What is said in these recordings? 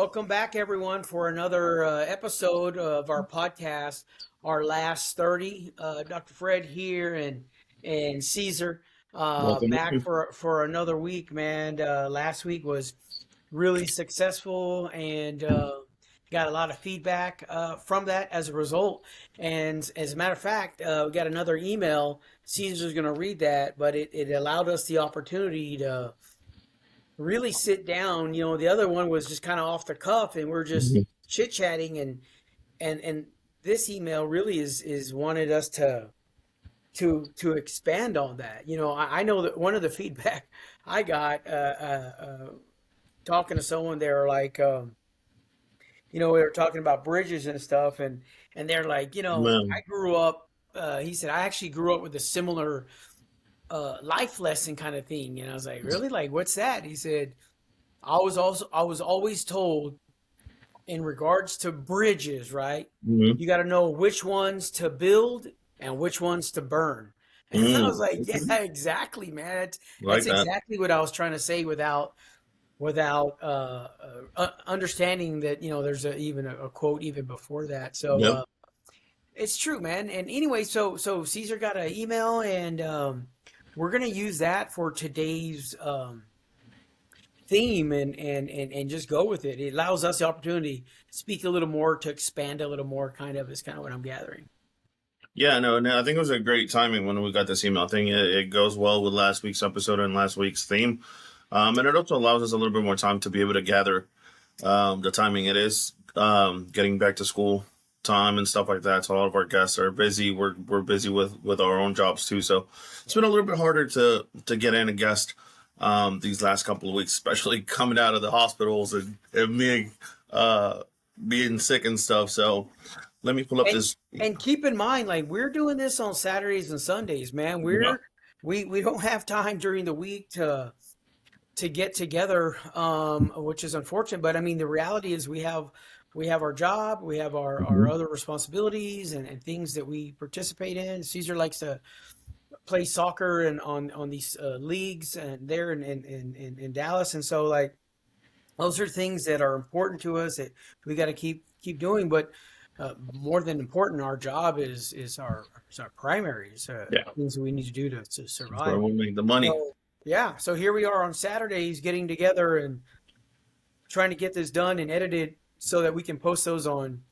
Welcome back, everyone, for another episode of our podcast, our last 30. Dr. Fred here and Caesar Welcome. back for another week, man. Last week was really successful and got a lot of feedback from that as a result. And as a matter of fact, we got another email. Caesar's going to read that, but it allowed us the opportunity to really sit down. The other one was just kind of off the cuff, and we're just Mhm. chit chatting, and this email really is wanted us to expand on that. I know that one of the feedback I got talking to someone, they're like, we were talking about bridges and stuff, and they're like, Man, I grew up. He said I actually grew up with a similar life lesson kind of thing, and I was like, really? Like, what's that? He said, I was always told in regards to bridges, right? mhm. You got to know which ones to build and which ones to burn. And I was like, Okay. yeah, exactly, man. That's Like that. exactly what I was trying to say without understanding that there's even a quote even before that. So Yep. it's true, man. And anyway, so Caesar got an email, and we're gonna use that for today's theme, and just go with it. It allows us the opportunity to speak a little more, to expand a little more, kind of, is kind of what I'm gathering. Yeah, no, I think it was a great timing when we got this email. I think it goes well with last week's episode and last week's theme. And it also allows us a little bit more time to be able to gather the timing it is, getting back to school time and stuff like that. So all of our guests are busy. We're busy with our own jobs too. So it's been a little bit harder to get in a guest these last couple of weeks, especially coming out of the hospitals and me being sick and stuff. So let me pull up And this. and keep in mind, like, we're doing this on Saturdays and Sundays, man. Yeah. We don't have time during the week to get together, which is unfortunate. But I mean, the reality is we have our job, we have our Mhm. other responsibilities and things that we participate in. Caesar likes to play soccer and on these leagues and there in Dallas, and so, like, those are things that are important to us that we got to keep doing. But more than important, our job is our primary Yeah. things that we need to do to That's where survive. we make the money. So yeah, so here we are on Saturdays getting together and trying to get this done and edited so that we can post those on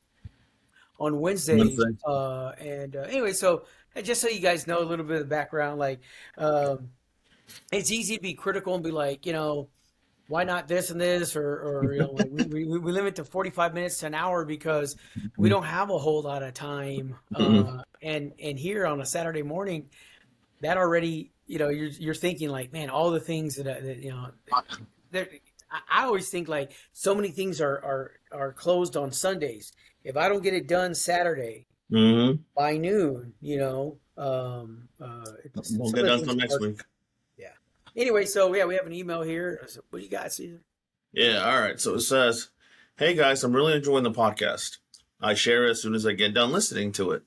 Wednesdays. Wednesday. And anyway, so just so you guys know a little bit of the background, like, um, it's easy to be critical and be like, why not this and this, or like, we limit to 45 minutes to an hour because we Mhm. don't have a whole lot of time. Mhm. And here on a Saturday morning, that already, you're thinking like, man, all the things that there. I always think like so many things are closed on Sundays. If I don't get it done Saturday Mhm. by noon, Won't some get of the done things till are next hard. week. Yeah. Anyway, so yeah, we have an email here. So what do you got, Caesar? Yeah. All right. So it says, "Hey guys, I'm really enjoying the podcast. I share as soon as I get done listening to it.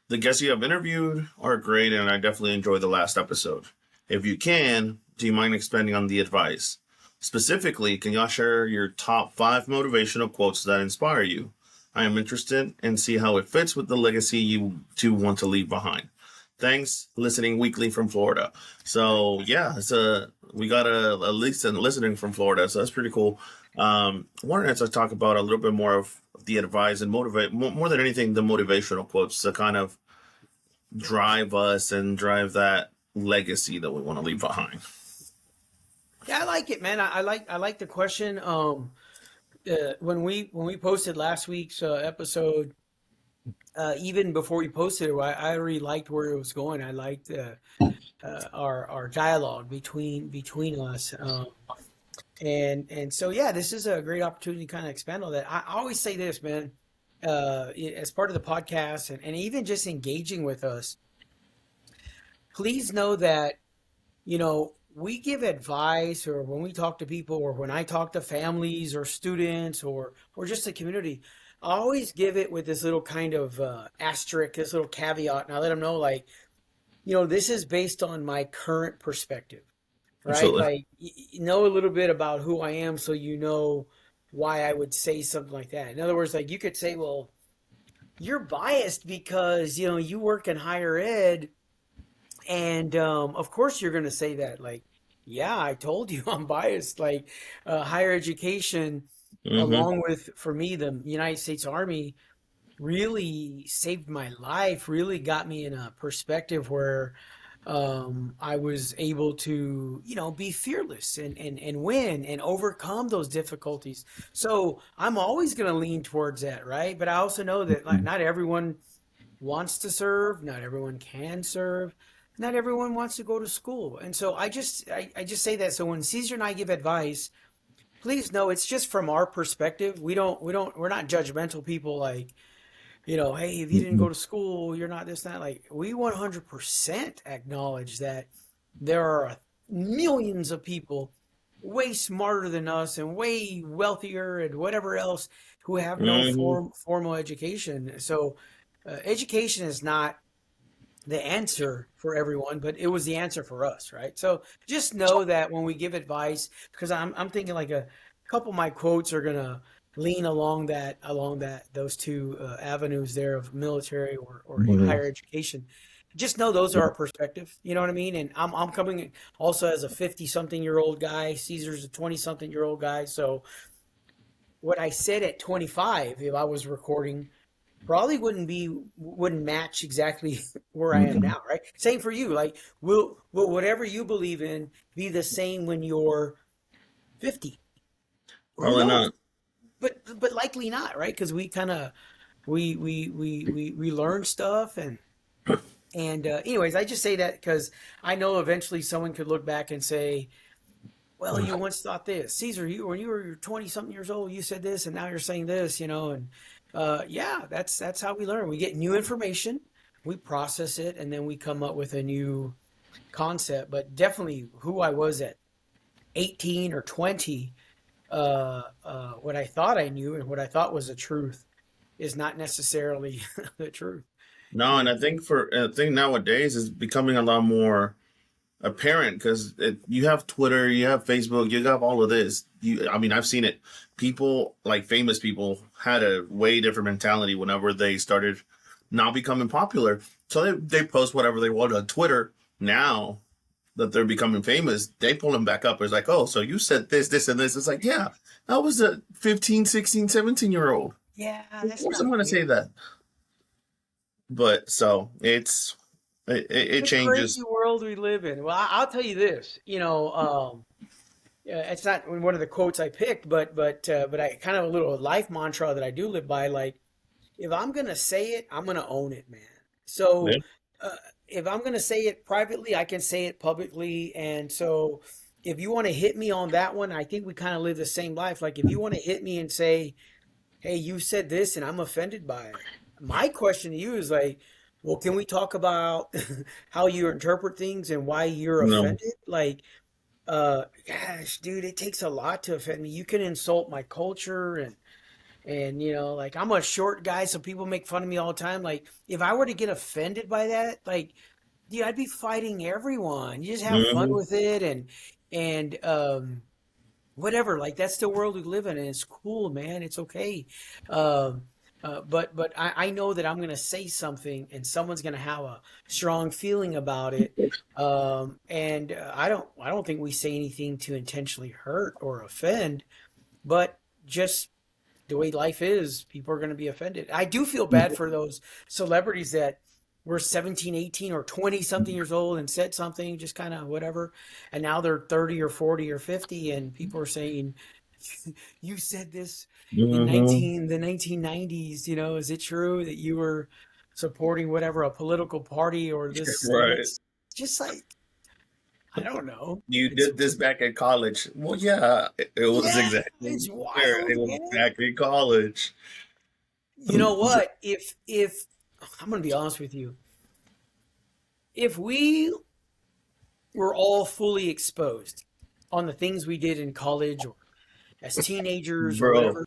The guests you have interviewed are great, and I definitely enjoyed the last episode. If you can, do you mind expanding on the advice? Specifically, can y'all share your top 5 motivational quotes that inspire you? I am interested and see how it fits with the legacy you two want to leave behind. Thanks, listening weekly from Florida." So yeah, we got a listening from Florida, so that's pretty cool. Wanted to talk about a little bit more of the advice and motivate more than anything the motivational quotes to kind of drive us and drive that legacy that we want to leave behind. Yeah, I like it, man. I like the question. When we posted last week's episode, even before we posted it, I already liked where it was going. I liked our dialogue between us, and so yeah, this is a great opportunity to kind of expand on that. I always say this, man, as part of the podcast, and even just engaging with us. Please know that we give advice, or when we talk to people, or when I talk to families or students, or just the community, I always give it with this little kind of asterisk, this little caveat, and I let them know, like, this is based on my current perspective, right? Absolutely. Like, know a little bit about who I am, so why I would say something like that. In other words, like you could say, well, you're biased because, you work in higher ed, and of course you're going to say that. Like, yeah, I told you I'm biased. Like, higher education, Mm-hmm. along with, for me, the United States Army really saved my life, really got me in a perspective where I was able to, be fearless and win and overcome those difficulties. So I'm always going to lean towards that, right? But I also know that, like, not everyone wants to serve, not everyone can serve, not everyone wants to go to school. And so I just say that so when Caesar and I give advice, please know it's just from our perspective. We're not judgmental people, like, hey, if you didn't Mm-hmm. go to school, you're not this, that. Like, we 100% acknowledge that there are millions of people way smarter than us and way wealthier and whatever else who have no Mm-hmm. formal education. So, education is not the answer for everyone, but it was the answer for us, right? So just know that when we give advice, because I'm thinking like a couple of my quotes are gonna lean along that those two avenues there of military or higher education. Just know those are our perspective. You know what I mean? And I'm coming also as a 50-something-year-old guy. Caesar's a 20-something-year-old guy. So what I said at 25, if I was recording, probably wouldn't match exactly where I am Mm-hmm. now, right? Same for you. Like, will whatever you believe in be the same when you're 50? Who Probably knows? not. But likely not, right? Because we kind of we learn stuff, and anyways, I just say that because I know eventually someone could look back and say, well, you once thought this, Caesar. When you were 20-something years old, you said this, and now you're saying this. And yeah, that's how we learn. We get new information, we process it, and then we come up with a new concept. But definitely, who I was at 18 or 20, what I thought I knew and what I thought was the truth is not necessarily the truth. No, You and know? I think nowadays is becoming a lot more apparent because you have Twitter, you have Facebook, you have all of this. I mean, I've seen it. People like famous people had a way different mentality whenever they started not becoming popular. So they post whatever they want on Twitter. Now that they're becoming famous, they pull them back up. It's like, oh, so you said this, this, and this. It's like, yeah, I was a 15, 16, 17-year old. Yeah, Of that's course I'm not going to say fair. that. But so it What a crazy changes. world we live in. Well, I'll tell you this. Yeah, it's not one of the quotes I picked, but I kind of a little life mantra that I do live by. Like, if I'm gonna say it, I'm gonna own it, man. So, Yeah. uh, if I'm gonna say it privately, I can say it publicly. And so, if you want to hit me on that one, I think we kind of live the same life. Like, if you want to hit me and say, "Hey, you said this, and I'm offended by it," my question to you is like, well, can we talk about how you interpret things and why you're No. offended? Like, gosh, dude, it takes a lot to offend me. You can insult my culture and like I'm a short guy, so people make fun of me all the time. Like, if I were to get offended by that, like, dude, I'd be fighting everyone. You just have fun Hmm. with it and whatever. Like, that's the world we live in, and it's cool, man. It's okay. Um, but I know that I'm gonna say something, and someone's gonna have a strong feeling about it. And I don't think we say anything to intentionally hurt or offend, but just the way life is, people are going to be offended. I do feel bad for those celebrities that were 17, 18, or 20 something years old and said something just kind of whatever. And now they're 30 or 40 or 50 and people are saying, you said this in Hmm. 1990s, is it true that you were supporting whatever a political party or this and Right. it's just like I don't know. You It's did this back in college. Well, yeah, it was yeah, exactly it's there. wild, It was man. back in college. You know what? If I'm gonna be honest with you, if we were all fully exposed on the things we did in college or as teenagers or Bro, whatever,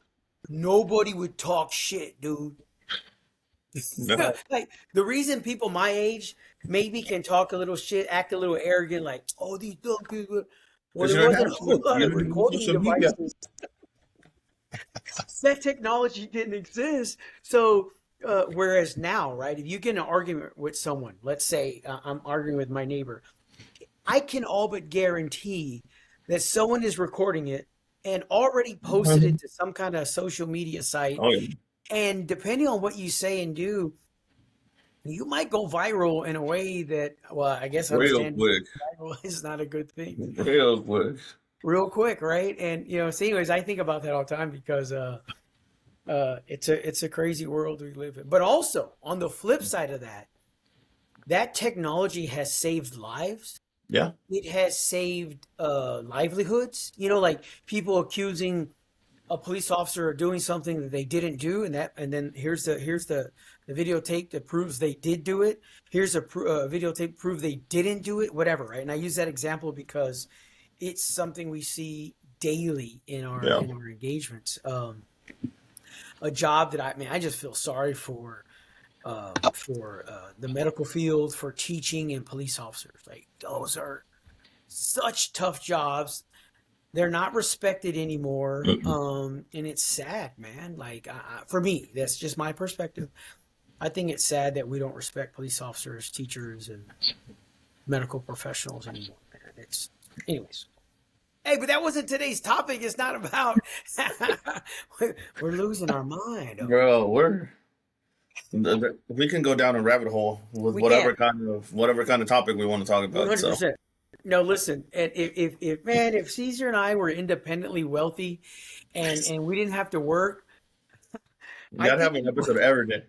nobody would talk shit, dude. no. Like, the reason people my age maybe can talk a little shit, act a little arrogant, like, oh, these dumb kids, well, Because there you don't wasn't have a whole lot you of don't have recording social media. devices. That technology didn't exist. So, whereas now, right, if you get in an argument with someone, let's say I'm arguing with my neighbor, I can all but guarantee that someone is recording it and already posted it Mhm. to some kind of social media site. Oh yeah, And depending on what you say and do, you might go viral in a way that, well, I guess real understand quick, viral is not a good thing. real quick. Real quick, right? And so anyways, I think about that all the time because it's a crazy world we live in. But also on the flip side of that, that technology has saved lives. Yeah, It has saved livelihoods. Like people accusing a police officer of doing something that they didn't do, and then here's the videotape that proves they did do it. Here's a videotape prove they didn't do it. Whatever, right? And I use that example because it's something we see daily in our yeah. engagements. A job that I just feel sorry for the medical field, for teaching and police officers. Like those are such tough jobs. They're not respected anymore, Mm-mm. and it's sad, man. Like for me, that's just my perspective. I think it's sad that we don't respect police officers, teachers, and medical professionals anymore. Man. It's anyways. Hey, but that wasn't today's topic. It's not about. We're losing our mind. Bro, we can go down a rabbit hole with We can whatever kind of topic we want to talk one about. hundred So percent. No, listen. And if man, if Caesar and I were independently wealthy, and we didn't have to work, we I gotta think have an episode every day.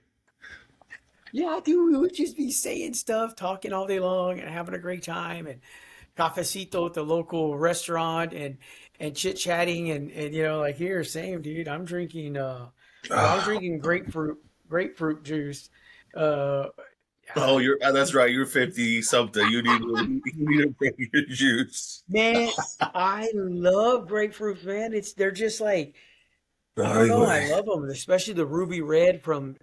yeah, dude, we would just be saying stuff, talking all day long, and having a great time, and cafecito at the local restaurant, and chit chatting, and like here, same dude. I'm drinking grapefruit juice. Uh, Oh, you're that's right. You're 50 something. You need to bring your juice. man, I love grapefruits, man. They're just like I don't know. I Ay, love them, especially the ruby red from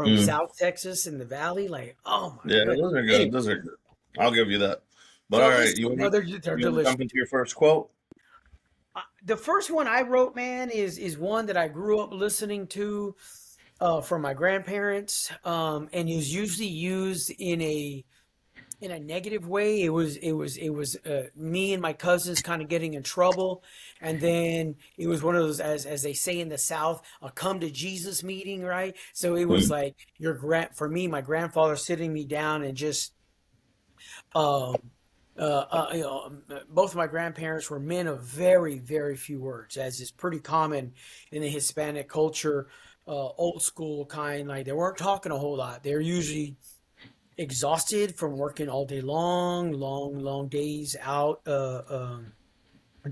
mm, South Texas in the Valley. Like, oh my yeah, goodness. those are good. Anyway, Those are good. I'll give you that. But so all right, listen, no, they're you want to delicious. jump into your first quote? The first one I wrote, man, is one that I grew up listening to from my grandparents, and is usually used in a negative way. It was me and my cousins kind of getting in trouble, and then it was one of those, as they say in the South, a come to Jesus meeting, right? So it was Mm, like for me, my grandfather sitting me down and just um both of my grandparents were men of very, very few words, as is pretty common in the Hispanic culture, old school kind. Like they weren't talking a whole lot. They're usually exhausted from working all day long, long, long days out,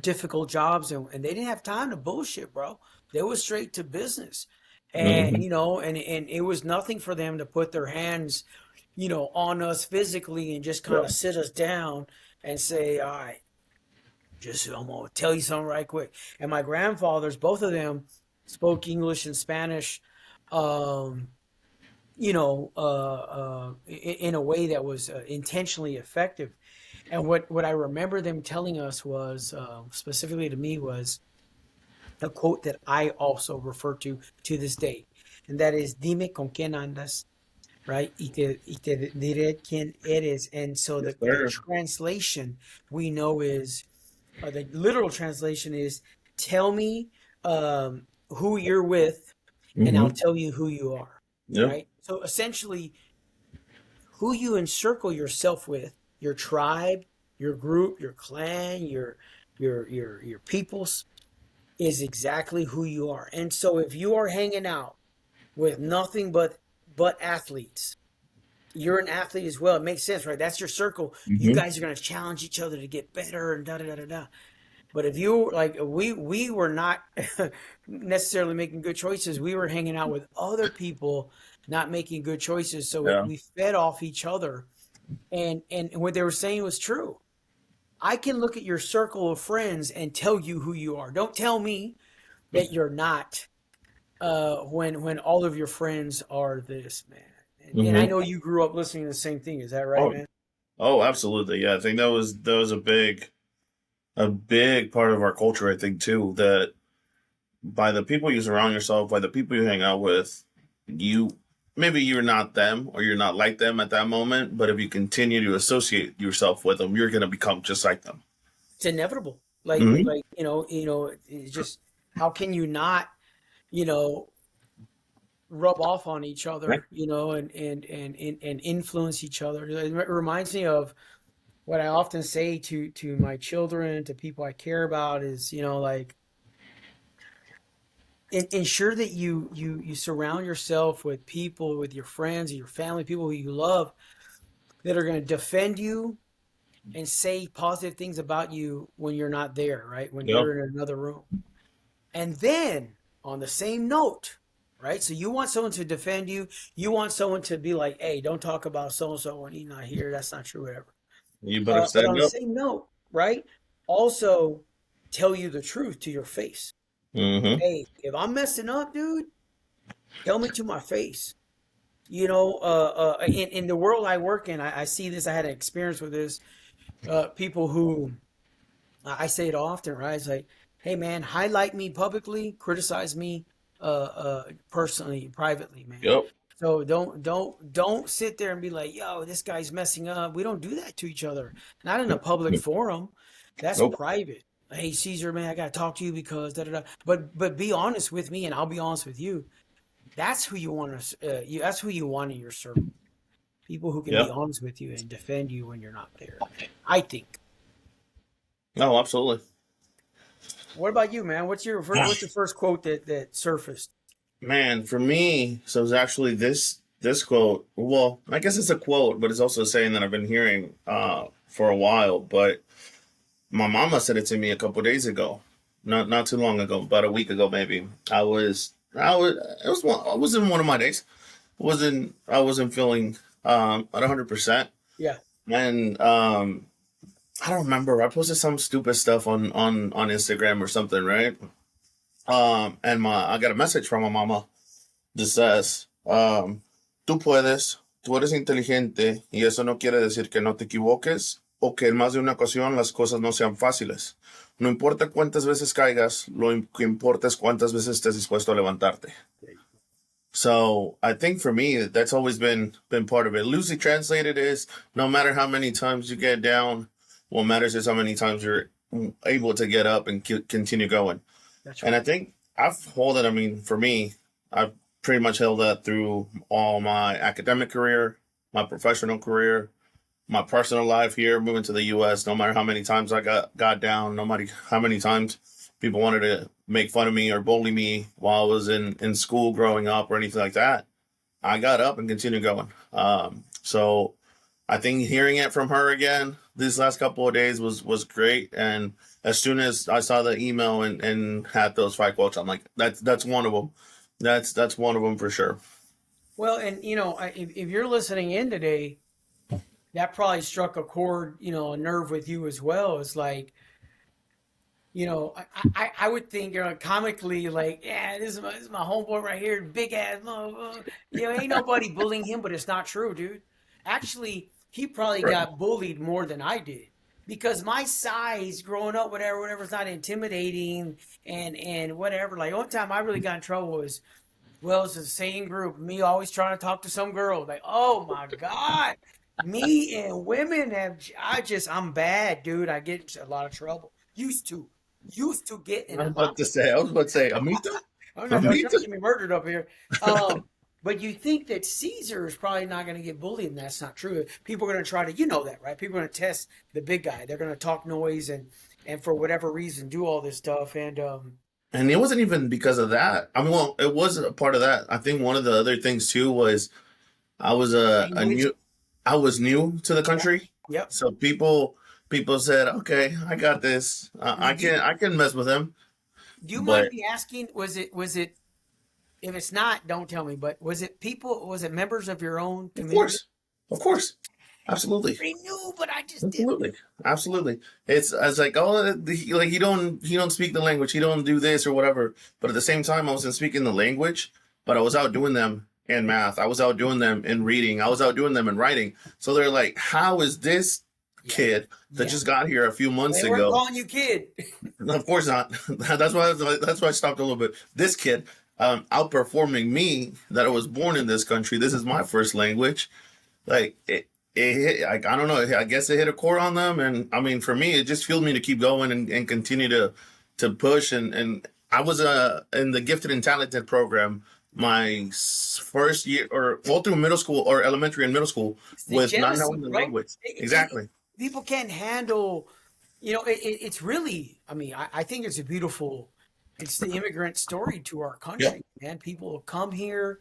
difficult jobs, and they didn't have time to bullshit, bro. They was straight to business, and mhm. and it was nothing for them to put their hands, on us physically and just kind Yeah. of sit us down and say, all right, just I'm gonna tell you something right quick. And my grandfathers, both of them, spoke English and Spanish. Um, in a way that was intentionally effective. And what I remember them telling us was, specifically to me, was a quote that I also refer to this day, and that is "Dime con quién andas," right? Y te diré quién eres. And so Yes, the sir. translation we know is, the literal translation is, "Tell me who you're with, and I'll Mm-hmm. tell you who you are." Yep. Right. So essentially, who you encircle yourself with, your tribe, your group, your clan, your peoples, is exactly who you are. And so if you are hanging out with nothing but athletes, you're an athlete as well. It makes sense, right? That's your circle. You Mm-hmm. guys are going to challenge each other to get better and da da da da da. But if you like, we were not necessarily making good choices. We were hanging out with other people not making good choices. So Yeah. we fed off each other, and what they were saying was true. I can look at your circle of friends and tell you who you are. Don't tell me that you're not, when all of your friends are this, man. And I Mm-hmm. know you grew up listening to the same thing. Is that right, Oh, man? oh, absolutely. Yeah, I think that was a big part of our culture. I think too that by the people you surround yourself, by the people you hang out with, you maybe you're not them or you're not like them at that moment, but if you continue to associate yourself with them, you're going to become just like them. It's inevitable. Mm-hmm. Like it's just how can you not, you know, rub off on each Right. other, and influence each other. It reminds me of what I often say to my children, to people I care about is, like ensure that you surround yourself with people, with your friends, your family, people who you love that are going to defend you and say positive things about you when you're not there, right? When Yep. you're in another room. And then on the same note, right? So you want someone to defend you. You want someone to be like, hey, don't talk about so and so when he's not here. That's not true, whatever. You better But on stand the up. same note, right? Also tell you the truth to your face. Mm-hmm. Hey, if I'm messing up, dude, tell me to my face. In the world I work in, I see this. I had an experience with this. People who I say it often, right? It's like, hey man, highlight me publicly, criticize me personally, privately, man. Yep. So don't sit there and be like, yo, this guy's messing up. We don't do that to each other. Not in a public forum. That's Nope. private. Hey Caesar, man, I gotta talk to you because da da da. But be honest with me, and I'll be honest with you. That's who you want to. That's who you want in your circle. People who can be Yep. honest with you and defend you when you're not there, man. I think. No, absolutely. What about you, man? What's your first quote that surfaced? Man, for me, so it's actually this quote. Well, I guess it's a quote, but it's also a saying that I've been hearing for a while. But my mama said it to me a couple days ago, not too long ago, about a week ago maybe. I was it was one, I was in one of my days. I wasn't feeling at 100%, Yeah, and I don't remember. I posted some stupid stuff on Instagram or something, right? And my I got a message from my mama that says, tú puedes, tú eres inteligente y eso no quiere decir que no te equivoques o que en más de una ocasión las cosas no sean fáciles. No importa cuántas veces caigas, que importa es cuántas veces estés dispuesto a levantarte. there you So I think for me that's always been part of it. Loosely translated is no matter how many times you get down, what matters is how many times you're able to get up and continue going. that's And I right. think I've held it. I mean, for me, I've pretty much held that through all my academic career, my professional career, my personal life here, moving to the U.S. No matter how many times I got down, no matter how many times people wanted to make fun of me or bully me while I was in school growing up or anything like that, I got up and continued going. So I think hearing it from her again these last couple of days was great. And as soon as I saw the email and had those 5 quotes, I'm like, that's one of them. That's one of them for sure. Well, and if you're listening in today, that probably struck a chord, a nerve with you as well. It's like, I would think, comically, like, yeah, this is my homeboy right here, big ass, ain't nobody bullying him, but it's not true, dude. Actually, he probably Right. got bullied more than I did because my size, growing up, whatever, is not intimidating and whatever. Like one time, I really got in trouble was, well, it's the same group, me always trying to talk to some girl, like, oh my god, me and women I'm bad, dude. I get into a lot of trouble. Used to get in a lot. I was about to say, Amita, I'm not trying Amita. to get me murdered up here. But you think that Caesar is probably not going to get bullied, and that's not true. People are going to try to, that, right? People are going to test the big guy. They're going to talk noise and for whatever reason do all this stuff. And And it wasn't even because of that. I mean, well, it was a part of that. I think one of the other things too was I was a language, new I was new to the yeah, country, yep. so people said, "Okay, I got this. I Do, can mess with him." do you mind But me asking? Was it? If it's not, don't tell me. But was it people? Was it members of your own of community? course, of course, absolutely, I knew, but I just didn't. absolutely, absolutely. It's like like he don't speak the language. He don't do this or whatever. But at the same time, I wasn't speaking the language, but I was out doing them in math. I was out doing them in reading. I was out doing them in writing. So they're like, "How is this Yeah. kid that Yeah. just got here a few months They weren't ago. calling you kid. Of course not. That's why I stopped a little bit. This kid, outperforming me, that I was born in this country. This is my first language. Like it hit. Like, I don't know. I guess it hit a chord on them, and I mean, for me, it just fueled me to keep going and continue to push. And I was in the gifted and talented program my first year, or all through middle school or elementary and middle school, It's the with not jealousy, knowing the bro. language. Exactly. People can't handle, it's really, I mean, I think it's a beautiful, it's the immigrant story to our Yeah. country, man. People come here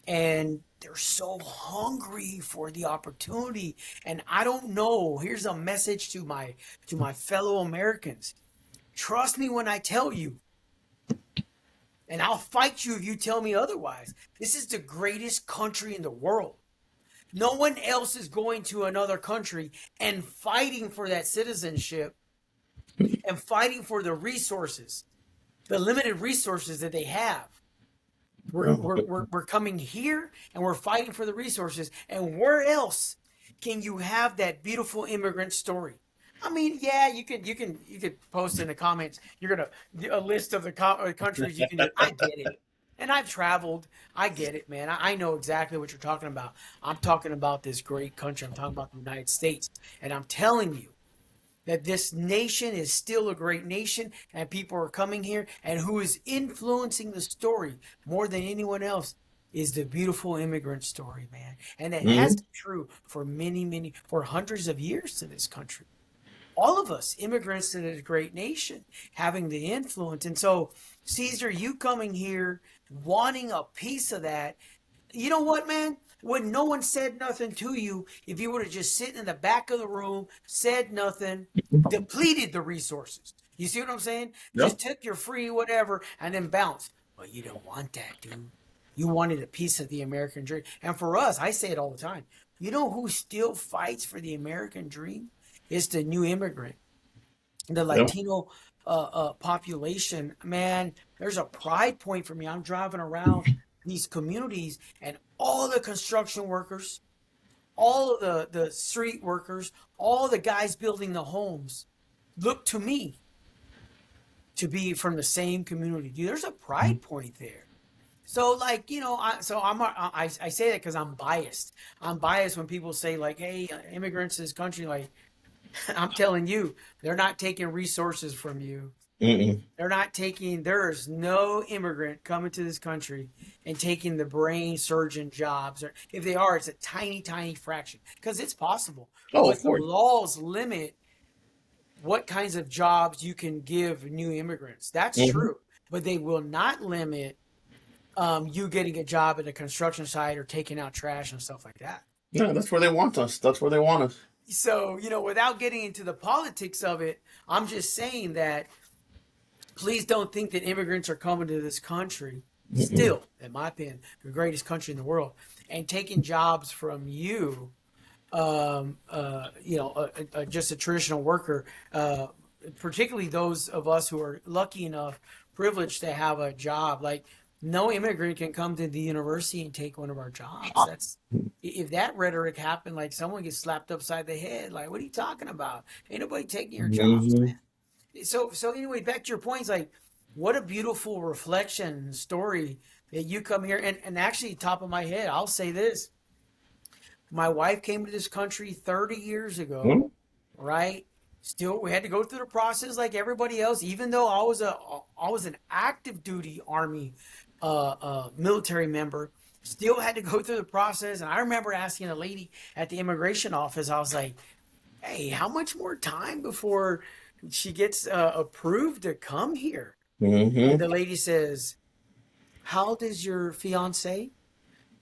and they're so hungry for the opportunity. And I don't know, here's a message to my fellow Americans. Trust me when I tell you, and I'll fight you if you tell me otherwise. This is the greatest country in the world. No one else is going to another country and fighting for that citizenship and fighting for the resources, the limited resources that they have. We're coming here and we're fighting for the resources. And where else can you have that beautiful immigrant story? I mean, yeah, you could post in the comments. You're gonna a list of the countries you can do. I get it, and I've traveled. I get it, man. I know exactly what you're talking about. I'm talking about this great country. I'm talking about the United States, and I'm telling you that this nation is still a great nation and people are coming here, and who is influencing the story more than anyone else is the beautiful immigrant story, man. And it has Hmm. been true for many, for hundreds of years to this country. All of us immigrants to this great nation having the influence. And so, Caesar, you coming here wanting a piece of that, you know what, man? When no one said nothing to you, if you would have just sitting in the back of the room, said nothing, depleted the resources. You see what I'm saying? Yeah. Just took your free whatever and then bounced. But you don't want that, dude. You wanted a piece of the American dream. And for us, I say it all the time. You know who still fights for the American dream? It's the new immigrant, the Yeah. Latino population. Man, there's a pride point for me. I'm driving around these communities and all the construction workers, all of the street workers, all the guys building the homes look to me to be from the same community. Dude, there's a pride point there. So like, I say that because I'm biased. I'm biased when people say like, hey, immigrants to this country, like I'm telling you, they're not taking resources from you. Mm-mm. There is no immigrant coming to this country and taking the brain surgeon jobs. Or if they are, it's a tiny fraction because it's possible. Oh, of But the course. laws limit what kinds of jobs you can give new immigrants. That's Hmm. true. But they will not limit you getting a job at a construction site or taking out trash and stuff like that. Yeah, that's where they want us. That's where they want us. So, without getting into the politics of it, I'm just saying that please don't think that immigrants are coming to this country, Mm-mm. still, in my opinion, the greatest country in the world, and taking jobs from you, just a traditional worker, particularly those of us who are lucky enough, privileged to have a job. Like, no immigrant can come to the university and take one of our jobs. That's if that rhetoric happened, like someone gets slapped upside the head. Like, what are you talking about? Ain't nobody taking your jobs, Hmm. man. So anyway, back to your points, like what a beautiful reflection story that you come here and actually top of my head, I'll say this. My wife came to this country 30 years ago, right? Still we had to go through the process like everybody else, even though I was an active duty army military member, still had to go through the process. And I remember asking a lady at the immigration office, I was like, hey, how much more time before she gets approved to come here? And Hmm. the lady says, how old is your fiance?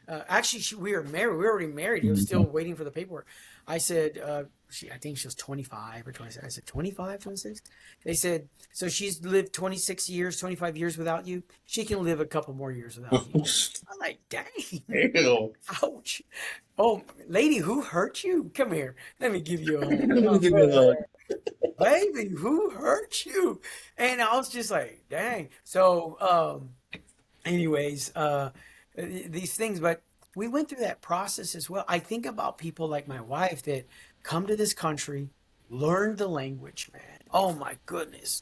Actually, we were married. We were already married. He was still waiting for the paperwork. I said, I think she was 25 or 26. I said, 25, 26? They said, so she's lived 26 years, 25 years without you. She can live a couple more years without you. I'm like, dang, Ew. ouch. Oh, lady, who hurt you? Come here. Let me give you a hug. Let me Oh, give you a hug. brother. Baby, who hurt you? And I was just like, dang. So, anyways, these things, but we went through that process as well. I think about people like my wife that come to this country. learn the language, man. Oh my goodness.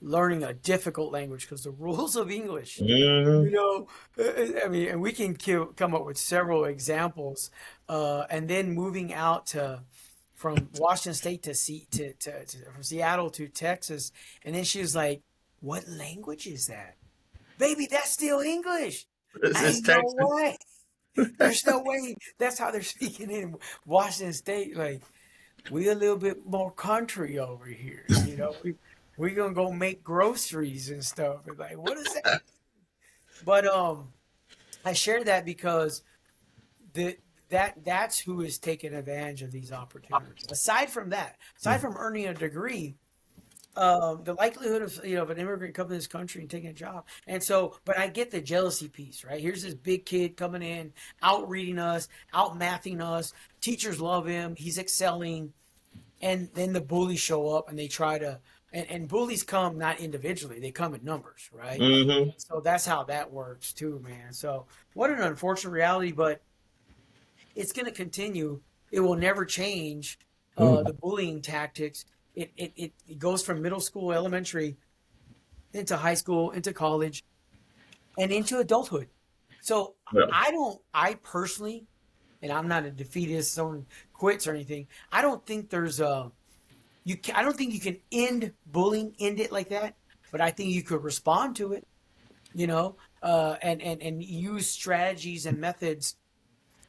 Learning a difficult language because the rules of English, Hmm. you know, I mean, and we can come up with several examples. And then moving out to from Washington State from Seattle to Texas, and then she was like, "What language is that, baby? That's still English. It's Ain't no Texas. way. There's no way that's how they're speaking in Washington State. Like we a little bit more country over here, you know. We gonna go make groceries and stuff. It's like, what is that? But I share that because the that's who is taking advantage of these opportunities. Aside from earning a degree, the likelihood of of an immigrant coming to this country and taking a job, and so, but I get the jealousy piece, right? Here's this big kid coming in, out reading us, out mathing us. Teachers love him. He's excelling, and then the bullies show up and they try to, and bullies come not individually, they come in numbers, right? Hmm. So that's how that works too, man. So what an unfortunate reality, but it's going to continue. It will never change. The bullying tactics. It goes from middle school, elementary, into high school, into college, and into adulthood. So Yeah. I personally, and I'm not a defeatist, someone quits or anything. I don't think there's a, I don't think you can end it like that, but I think you could respond to it, and use strategies and methods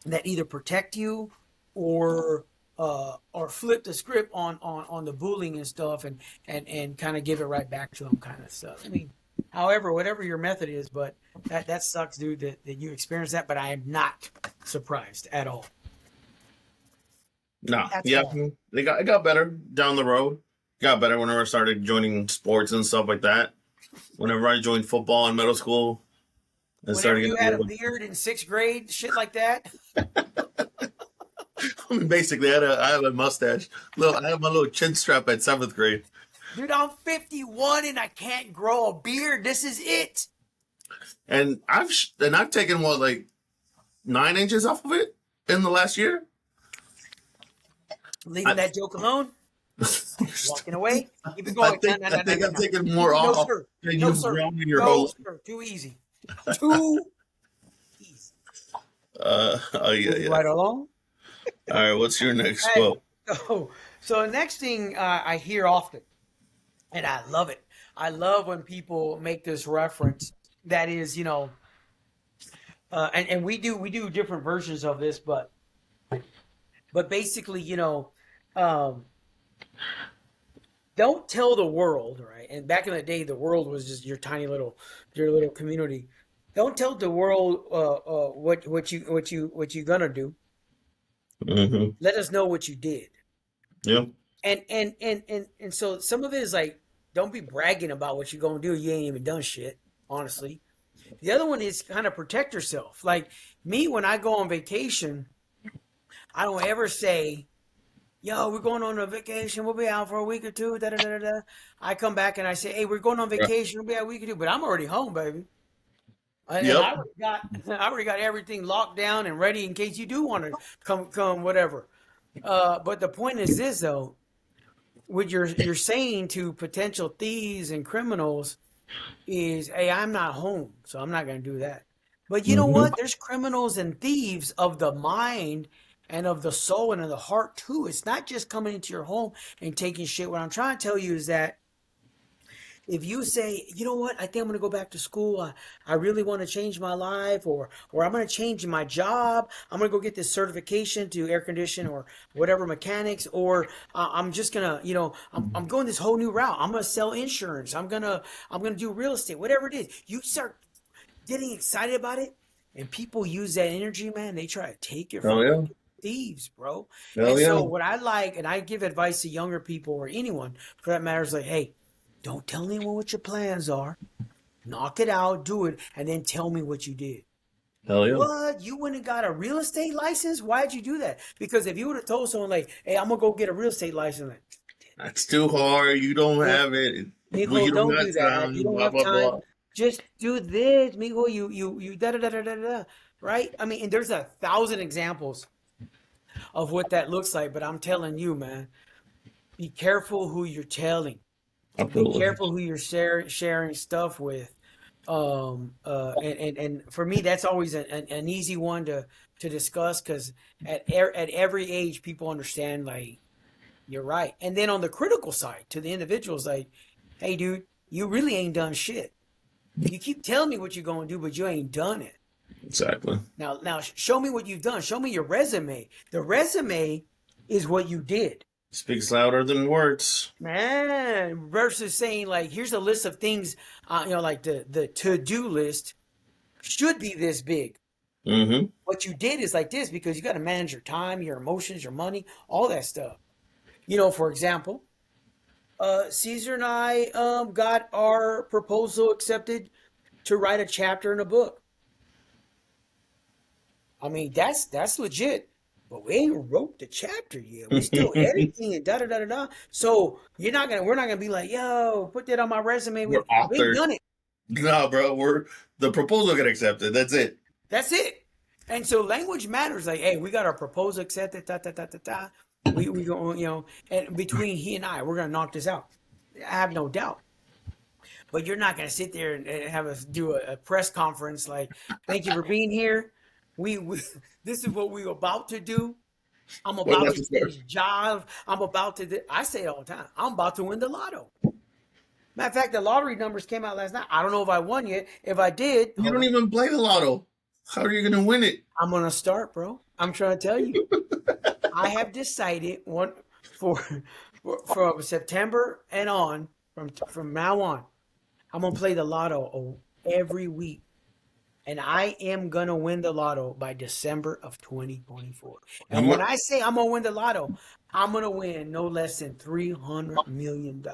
that either protect you or or flip the script on the bullying and stuff, and kind of give it right back to them, kind of stuff. I mean, however, whatever your method is, but that sucks, dude, that you experienced that. But I am not surprised at all. No, That's yeah, all. it got better down the road. Got better whenever I started joining sports and stuff like that. Whenever I joined football in middle school and Whenever started you getting a had a little, beard in sixth grade, shit like that. I mean, basically, I had a mustache. I had my little chin strap at seventh grade, Dude, I'm 51 and I can't grow a beard. This is it. and I've taken what, like 9 inches off of it in the last year. Leaving I, that joke alone, walking away. Keep it I going. No, think no, I no, no, think no, I've no. taken more No, off sir. than No, you've sir. grown in your whole No, life. sir. Too easy. Too easy. Oh yeah, Moving yeah. right along. All right, what's your next Hey, quote? so the next thing I hear often, and I love it. I love when people make this reference. That is, and we do different versions of this, but basically, um, don't tell the world, right? And back in the day, the world was just your little community. Don't tell the world what you gonna do. Hmm. Let us know what you did. Yeah. And so some of it is like, don't be bragging about what you're gonna do. You ain't even done shit, honestly. The other one is kind of protect yourself. Like me, when I go on vacation, I don't ever say, "Yo, we're going on a vacation. We'll be out for a week or two." Da da da da da. I come back and I say, "Hey, we're going on Right. vacation. We'll be out a week or two," but I'm already home, baby. And Yep. I already got I already got everything locked down and ready in case you do want to come whatever. But the point is this though, what you're saying to potential thieves and criminals is, "Hey, I'm not home, so I'm not going to do that." But you know Hmm. what? There's criminals and thieves of the mind and of the soul and of the heart too. It's not just coming into your home and taking shit. What I'm trying to tell you is that if you say, "You know what? I think I'm going to go back to school. I really want to change my life, or I'm going to change my job. I'm going to go get this certification to air condition or whatever mechanics, or I'm just going to, I'm going this whole new route. I'm going to sell insurance. I'm going to do real estate, whatever it is." You start getting excited about it, and people use that energy, man. They try to take it Hell from yeah. you. Thieves, bro. And Hell yeah. so what I like, and I give advice to younger people or anyone for that matter, is like, hey, don't tell anyone what your plans are. Knock it out, do it, and then tell me what you did. Hell yeah. What? You went and got a real estate license? Why'd you do that? Because if you would have told someone like, "Hey, I'm gonna go get a real estate license," like, That's too hard. You don't have it. Well, you "Mijo, don't don't got do that. You time. don't Blah have blah time. blah. Just do this, Mijo. You da da da da da da." Right? I mean, and there's 1,000 examples of what that looks like, but I'm telling you, man, be careful who you're telling. Be Absolutely. careful who you're sharing stuff with. And for me, that's always an easy one to discuss because at every age, people understand like you're right. And then on the critical side, to the individuals, like, hey, dude, you really ain't done shit. You keep telling me what you're gonna do, but you ain't done it. Exactly. Now, show me what you've done. Show me your resume. The resume is what you did. Speaks louder than words. Man, versus saying like, here's a list of things, like the to do list should be this big. Mm-hmm. What you did is like this because you got to manage your time, your emotions, your money, all that stuff. For example, Caesar and I got our proposal accepted to write a chapter in a book. I mean, that's legit. But we ain't wrote the chapter yet. We still editing and da da da da da. So we're not gonna be like, yo, put that on my resume. We're We ain't author. done it. No, bro. The proposal got accepted. That's it. That's it. And so language matters. Like, hey, we got our proposal accepted. Ta ta ta ta ta. We go, and between he and I, we're gonna knock this out. I have no doubt. But you're not gonna sit there and have us do a press conference like, thank you for being here. We this is what we're about to do. I'm Well, about to that's get this job. I'm about to. I say it all the time. I'm about to win the lotto. Matter of fact, the lottery numbers came out last night. I don't know if I won yet. If I did, you hold don't on. even play the lotto. How are you gonna win it? I'm gonna start, bro. I'm trying to tell you. I have decided for from September and on, from now on, I'm gonna play the lotto every week, and I am gonna win the lotto by December of 2024. How And when much? I say I'm gonna win the lotto, I'm gonna win no less than $300 million.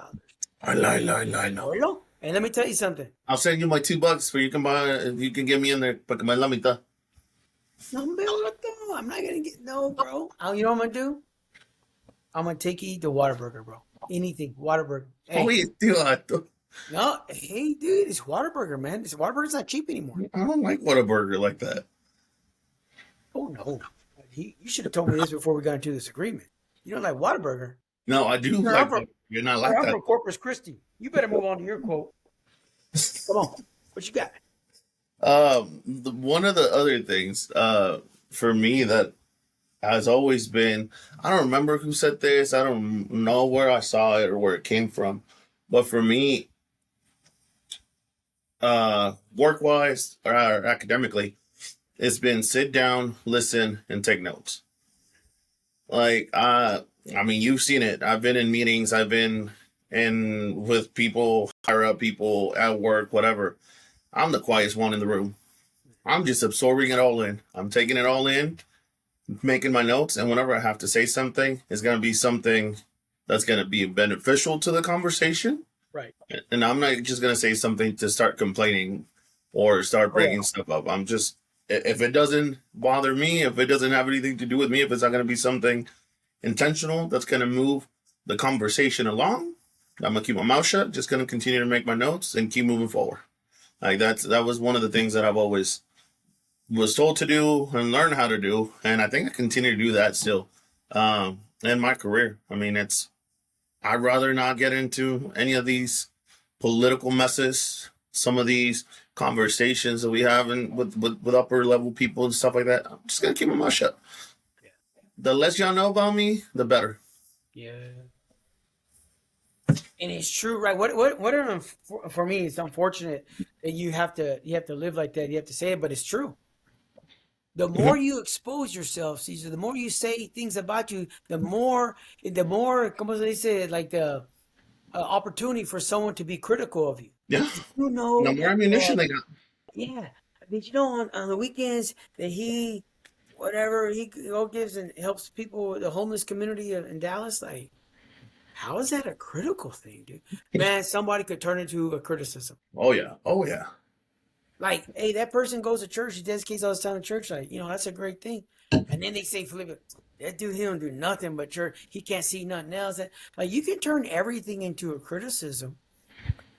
I lie. Oilo? And let me tell you something. I'll send you my $2 for you can buy. You can get me in there. Porque me la mitad. No, I'm not gonna get no, bro. You know what I'm gonna do? I'm gonna take you to Whataburger, bro. Anything, Whataburger. Hey, Oye, tío, vato. no, hey, dude, it's Whataburger, man. This Whataburger's not cheap anymore. I don't like Whataburger like that. Oh no, you should have told me this before we got into this agreement. You don't like Whataburger? No, I do Sir, like it. You're not like I'm that. from Corpus Christi. You better move on to your quote. Come on, what you got? One of the other things, for me that has always been, I don't remember who said this. I don't know where I saw it or where it came from, but for me, work wise or academically, it's been sit down, listen, and take notes. Like, I mean, you've seen it. I've been in meetings. I've been in with people, higher up people at work, whatever. I'm the quietest one in the room. I'm just absorbing it all in. I'm taking it all in, making my notes, and whenever I have to say something, it's going to be something that's going to be beneficial to the conversation. Right. And I'm not just going to say something to start complaining or start bringing stuff up. I'm just, if it doesn't bother me, if it doesn't have anything to do with me, if it's not going to be something intentional that's going to move the conversation along, I'm going to keep my mouth shut, just going to continue to make my notes and keep moving forward. Like that was one of the things that I've always was told to do and learn how to do. And I think I continue to do that still in my career. I mean, I'd rather not get into any of these political messes, some of these conversations that we have with upper level people and stuff like that. I'm just going to keep my mouth shut. Yeah. The less y'all know about me, the better. Yeah. And it's true, right? For me, it's unfortunate that you have to live like that. You have to say it, but it's true. The more you expose yourself, Caesar, the more you say things about you, the more, como se dice, like the opportunity for someone to be critical of you. Yeah. You know, The more ammunition they got. yeah. Did you know on the weekends that he gives and helps people, the homeless community in Dallas? Like, how is that a critical thing, dude? Man, somebody could turn into a criticism. Oh, yeah. Oh, yeah. Like, hey, that person goes to church, he dedicates all his time to church. Like, that's a great thing. And then they say, flip it, that dude, he don't do nothing but church. He can't see nothing else. Like, you can turn everything into a criticism.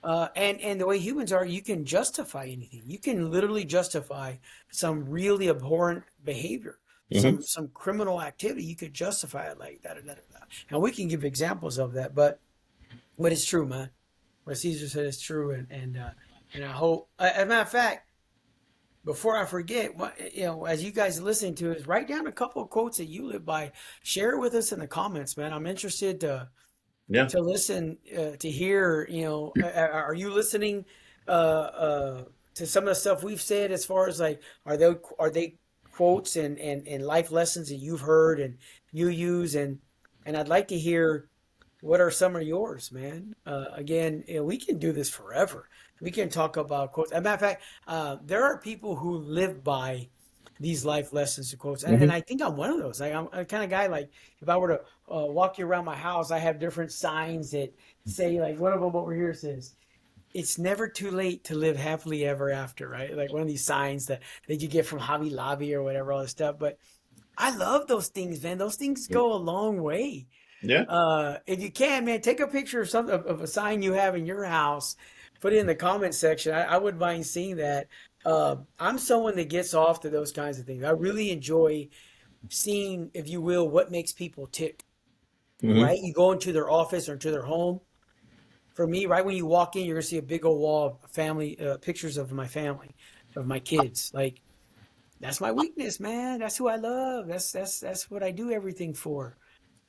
And the way humans are, you can justify anything. You can literally justify some really abhorrent behavior. Hmm. some criminal activity, you could justify it like that. And we can give examples of that, but it's true, man. What Caesar said is true, and I hope. As a matter of fact, before I forget, as you guys are listening to it, write down a couple of quotes that you live by. Share it with us in the comments, man. I'm interested Yeah. to listen, to hear. Are you listening uh, uh, to some of the stuff we've said? As far as like, are they quotes and life lessons that you've heard and you use? And I'd like to hear what are some of yours, man? Again, we can do this forever. We can talk about quotes. As a matter of fact, there are people who live by these life lessons and quotes, and Hmm. I think I'm one of those. Like I'm a kind of guy. Like if I were to walk you around my house, I have different signs that say, like one of them over here says, "It's never too late to live happily ever after." Right? Like one of these signs that you get from Hobby Lobby or whatever, all this stuff. But I love those things, man. Those things go a long way. Yeah. If you can, man, take a picture of something of a sign you have in your house, put it in the comment section. I wouldn't mind seeing that. I'm someone that gets off to those kinds of things. I really enjoy seeing, if you will, what makes people tick. Hmm. Right? You go into their office or into their home. For me, right when you walk in, you're gonna see a big old wall of family pictures of my family, of my kids. Like that's my weakness, man. That's who I love. That's what I do everything for.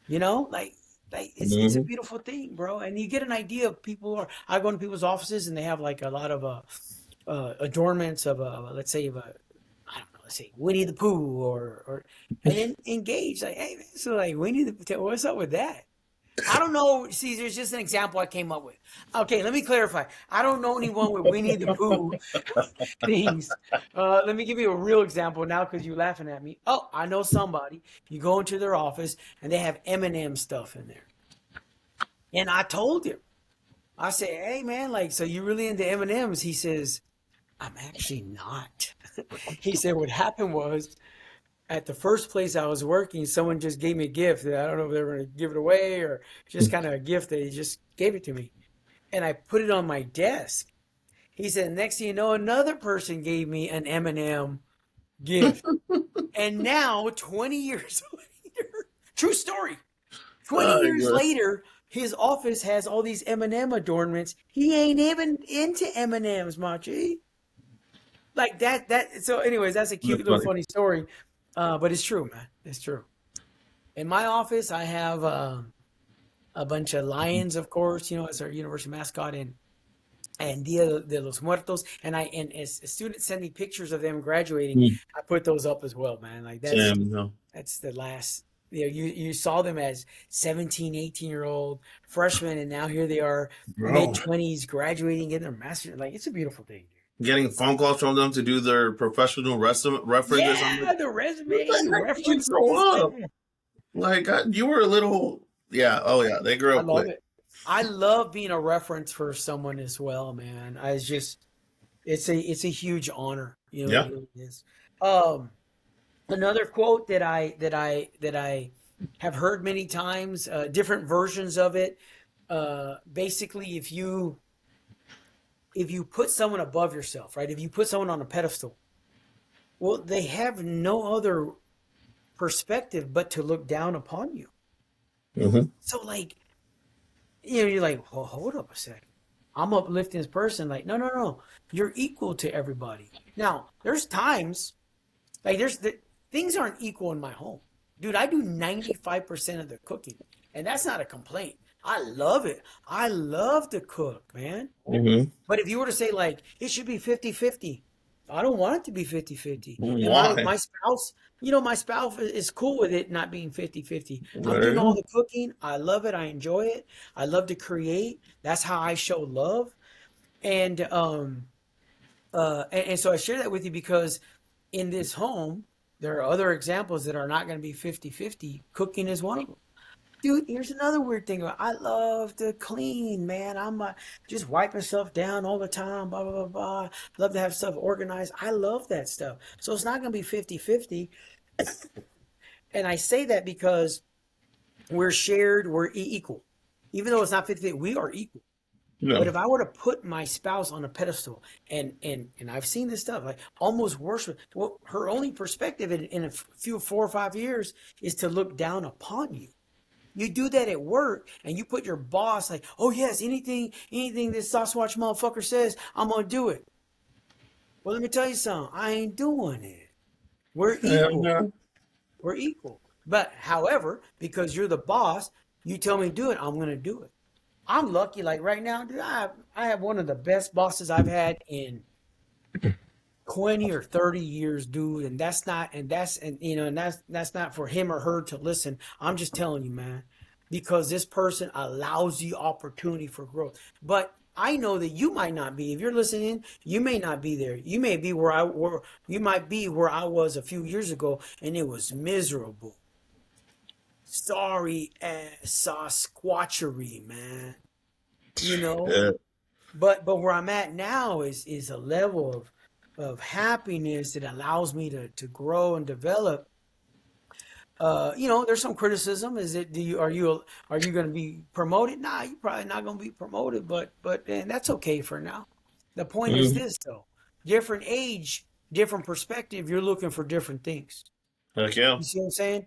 You know, like it's a Hmm. beautiful thing, bro. And you get an idea of people. Or I go into people's offices and they have like a lot of adornments of let's say of a, I don't know, let's say Winnie the Pooh or and then engage like, hey man, so like Winnie the Pooh, what's up with that? I don't know. See, there's just an example I came up with. Okay, let me clarify. I don't know anyone with Winnie the Pooh things. Let me give you a real example now because you're laughing at me. Oh, I know somebody. You go into their office and they have M&M stuff in there. And I told him, I said, "Hey man, like, so you really into M&Ms?" He says, "I'm actually not." He said, "What happened was at the first place I was working, someone just gave me a gift. I don't know if they were going to give it away or just kind of a gift. They just gave it to me, and I put it on my desk." He said, "Next thing you know, another person gave me an M&M gift." And now, 20 years later, true story, 20 Oh, years yeah. later, his office has all these M&M adornments. He ain't even into M&Ms, Machi. Like that. So, anyways, that's a cute That's little funny. funny story. But it's true, man. It's true. In my office, I have a bunch of lions, of course, as our university mascot, and Dia de los Muertos. And as students send me pictures of them graduating, Mm. I put those up as well, man. Like Same, no. that's the last, you saw them as 17, 18-year-old freshmen, and now here they are, mid Bro, 20s, graduating, getting their master's. Like it's a beautiful thing, dude. getting phone calls from them to do their professional references. I'm like, Yeah, the what resume, the heck did you grow references. up? Like, you were a little, yeah. Oh, yeah. They grew I up love quick. it. I love being a reference for someone as well, man. I just it's a huge honor, it Yeah. really is. Um, Another quote that I have heard many times, different versions of it. Basically, if you put someone above yourself, right? If you put someone on a pedestal, well, they have no other perspective but to look down upon you. Hmm. So, like, you're like, well, hold up a second. I'm uplifting this person. Like, no, no, no. You're equal to everybody. Now, there's times like things aren't equal in my home. Dude, I do 95% of the cooking. And that's not a complaint. I love it. I love to cook, man. Hmm. But if you were to say like it should be 50-50, I don't want it to be 50-50. And my Why? my spouse, my spouse is cool with it not being 50-50. I'm There doing you all go. the cooking. I love it. I enjoy it. I love to create. That's how I show love. And so I share that with you because in this home, there are other examples that are not going to be 50-50. Cooking is one of them. Dude, here's another weird thing. I love to clean, man. I'm just wiping stuff down all the time, blah, blah, blah, blah. Love to have stuff organized. I love that stuff. So it's not going to be 50-50. And I say that because we're shared, we're equal. Even though it's not 50-50, we are equal. No. But if I were to put my spouse on a pedestal, and I've seen this stuff, like almost worse. Well, her only perspective in a few 4 or 5 years is to look down upon you. You do that at work, and you put your boss like, oh yes, anything this Sasquatch motherfucker says, I'm gonna do it. Well, let me tell you something. I ain't doing it. We're Hell equal. no. We're equal. But however, because you're the boss, you tell me to do it, I'm gonna do it. I'm lucky. Like right now, dude, I have one of the best bosses I've had in 20 or 30 years, dude. And that's not for him or her to listen. I'm just telling you, man, because this person allows you opportunity for growth. But I know that you might not be. If you're listening, you may not be there. You may be you might be where I was a few years ago, and it was miserable. Sorry ass Sasquatchery, man. You know, Yeah. but where I'm at now is a level of happiness that allows me to grow and develop. There's some criticism. Is it do you are you going to be promoted? Nah, you're probably not going to be promoted, but and that's okay for now. The point is Mhm. this though: different age, different perspective. You're looking for different things. Heck yeah. You see what I'm saying?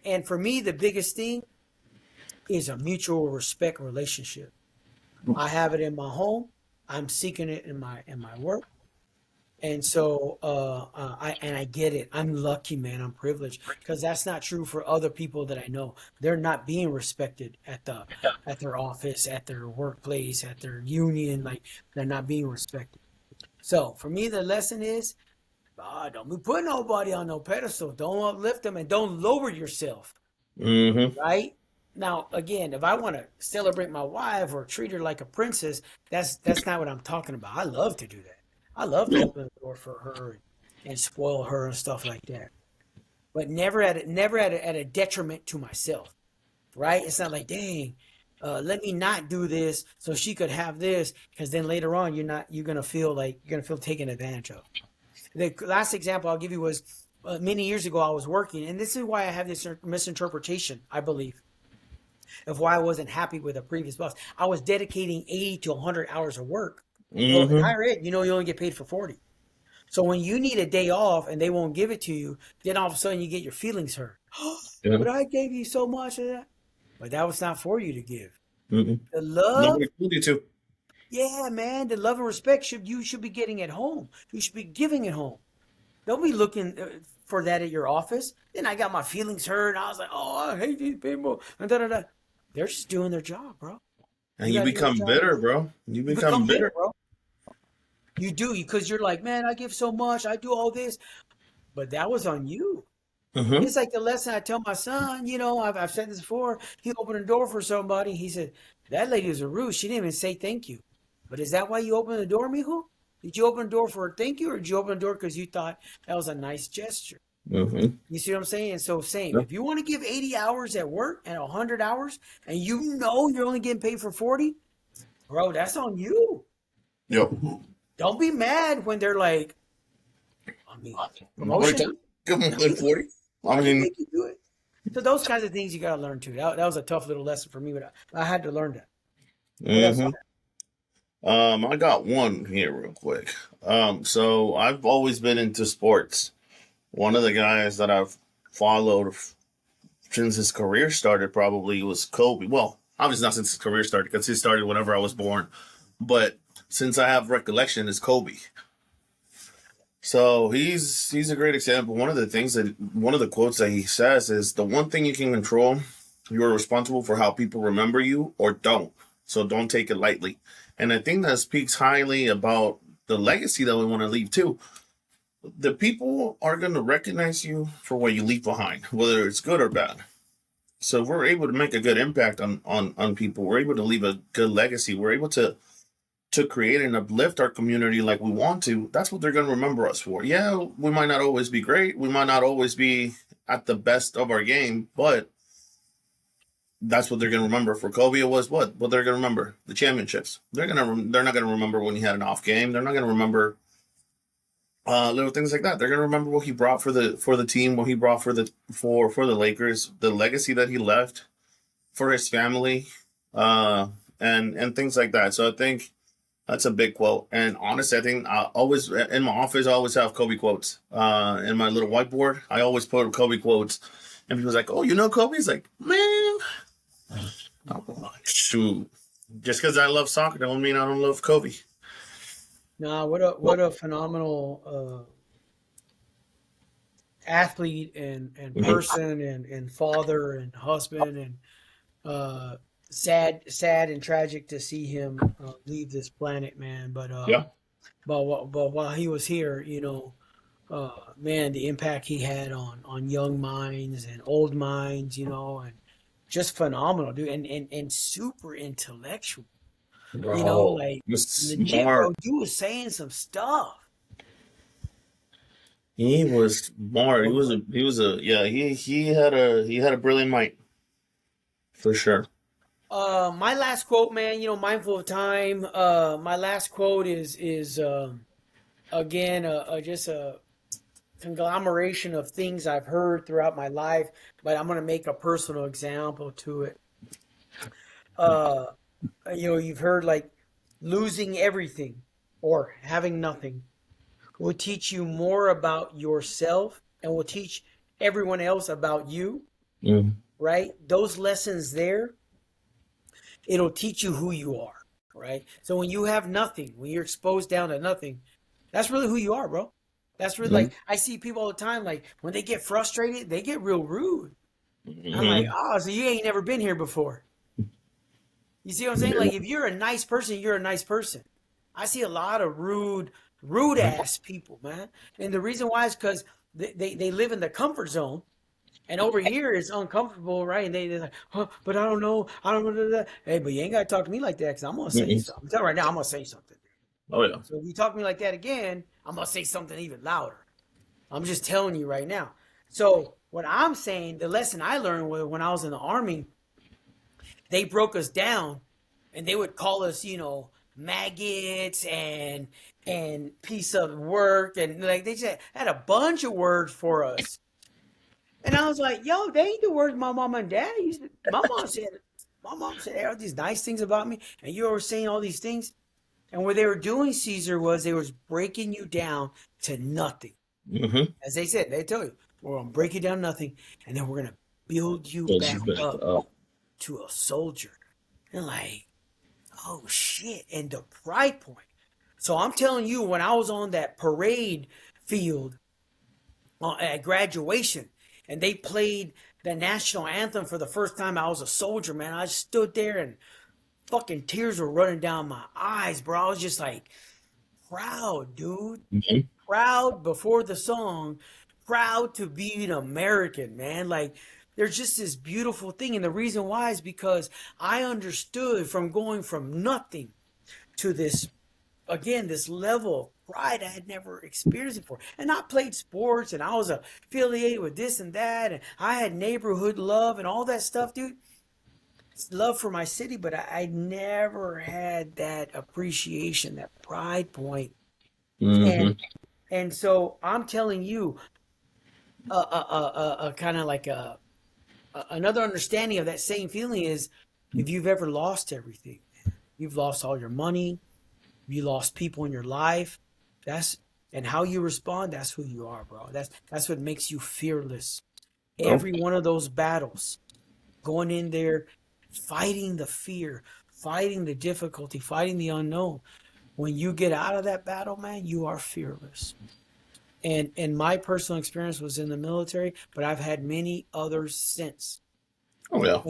And for me, the biggest thing is a mutual respect relationship. I have it in my home. I'm seeking it in my work. And so I get it. I'm lucky, man. I'm privileged because that's not true for other people that I know. They're not being respected at their office, at their workplace, at their union. Like they're not being respected. So for me, the lesson is don't be putting nobody on no pedestal. Don't uplift them and don't lower yourself. Mm-hmm. Right? Now, again, if I want to celebrate my wife or treat her like a princess, that's not what I'm talking about. I love to do that. I love to open the door for her and spoil her and stuff like that. But never at a detriment to myself. Right? It's not like, dang, let me not do this so she could have this, because then later on you're gonna feel taken advantage of. The last example I'll give you was many years ago I was working, and this is why I have this misinterpretation, I believe, of why I wasn't happy with a previous boss. I was dedicating 80 to 100 hours of work. Well, in Mm-hmm. higher ed, you only get paid for 40. So when you need a day off and they won't give it to you, then all of a sudden you get your feelings hurt. Yeah. But I gave you so much of that. But that was not for you to give. Mm-mm. The love, Nobody told you to. yeah, man, the love and respect you should be getting at home. You should be giving at home. Don't be looking for that at your office. Then I got my feelings hurt. And I was like, oh, I hate these people. And da da da. They're just doing their job, bro. And You you got to do your become job. bitter, bro. You You become become bitter, bitter. bro. You do because you're like, man, I give so much. I do all this. But that was on you. Mm-hmm. It's like the lesson I tell my son. I've said this before. He opened a door for somebody. He said, that lady was a rude. She didn't even say thank you. But is that why you opened the door, mijo? Did you open the door for a thank you, or did you open the door because you thought that was a nice gesture? Mm-hmm. You see what I'm saying? So same. Yep. If you want to give 80 hours at work and 100 hours, and you know you're only getting paid for 40, bro, that's on you. Yep. Don't be mad when they're like, I mean, Nobody promotion. told you. Give them a good 40. I I didn't mean, make you do it. So those kinds of things you gotta learn too. That was a tough little lesson for me, but I had to learn that. What else? mm-hmm. I got one here real quick. So I've always been into sports. One of the guys that I've followed since his career started probably was Kobe. Well, obviously not since his career started because he started whenever I was born, but since I have recollection is Kobe. So he's a great example. One of the quotes that he says is the one thing you can control, you are responsible for how people remember you or don't. So don't take it lightly. And I think that speaks highly about the legacy that we want to leave too. The people are going to recognize you for what you leave behind, whether it's good or bad. So if we're able to make a good impact on people, we're able to leave a good legacy. We're able to create and uplift our community like we want to. That's what they're going to remember us for. Yeah, we might not always be great. We might not always be at the best of our game, but that's what they're going to remember. For Kobe, it was what they're going to remember: the championships. They're not going to remember when he had an off game. They're not going to remember little things like that. They're going to remember what he brought for the team, what he brought for the Lakers, the legacy that he left for his family. and things like that. So I think that's a big quote. And honestly, I think I always in my office I always have Kobe quotes. In my little whiteboard, I always put Kobe quotes. And people's like, "Oh, you know Kobe?" He's like, "Man, shoot, just because I love soccer don't mean I don't love Kobe." Nah, what a phenomenal athlete and Mhm. person and father and husband and uh, sad and tragic to see him leave this planet, man. Yeah. But while he was here, man, the impact he had on young minds and old minds, and just phenomenal, dude, and super intellectual, Bro, like he was legit, smart. bro. You was saying some stuff. He was smart. But Yeah, he had a brilliant mind for sure. my last quote, man, mindful of time. My last quote is again just a conglomeration of things I've heard throughout my life, but I'm gonna make a personal example to it. Uh, you've heard like losing everything or having nothing will teach you more about yourself and will teach everyone else about you, Mm. right? Those lessons there, it'll teach you who you are, right? So when you have nothing, when you're exposed down to nothing, that's really who you are, bro. That's really Mm. like I see people all the time, like when they get frustrated, they get real rude. I'm like, Mhm. oh, so you ain't never been here before. You see what I'm saying? Like if you're a nice person, you're a nice person. I see a lot of rude ass people, man. And the reason why is because they live in the comfort zone. And over here it's uncomfortable, right? And they're like, oh, but I don't know. I don't know. Hey, but you ain't got to talk to me like that because I'm going to say Mm-mm. something. I'm telling you right now, I'm going to say something. Oh yeah. So if you talk to me like that again, I'm going to say something even louder. I'm just telling you right now. So what I'm saying, the lesson I learned when I was in the Army, they broke us down and they would call us, maggots and piece of work and like they just had a bunch of words for us. And I was like, yo, they ain't the words my mom and dad used to. My mom said all these nice things about me, and you were saying all these things. And what they were doing, Caesar, was they was breaking you down to nothing. Mm-hmm. As they said, they tell you, we're gonna break you down to nothing, and then we're gonna build you Builds you back back up up. to a soldier. And like, oh shit. And the pride point. So I'm telling you, when I was on that parade field at graduation and they played the national anthem for the first time, I was a soldier, man. I stood there and fucking tears were running down my eyes, bro. I was just like proud, dude. Mhm. Proud before the song, proud to be an American, man. Like, there's just this beautiful thing. And the reason why is because I understood from going from nothing to this, again, this level of pride I had never experienced before. And I played sports and I was affiliated with this and that. And I had neighborhood love and all that stuff, dude. Love for my city, but I never had that appreciation, that pride point. And Mhm. and so I'm telling you, kind of like another understanding of that same feeling is if you've ever lost everything, you've lost all your money, you lost people in your life. That's and how you respond. That's who you are, bro. That's what makes you fearless. Oh. Every one of those battles, going in there, fighting the fear, fighting the difficulty, fighting the unknown. When you get out of that battle, man, you are fearless. And my personal experience was in the military, but I've had many others since. Oh yeah.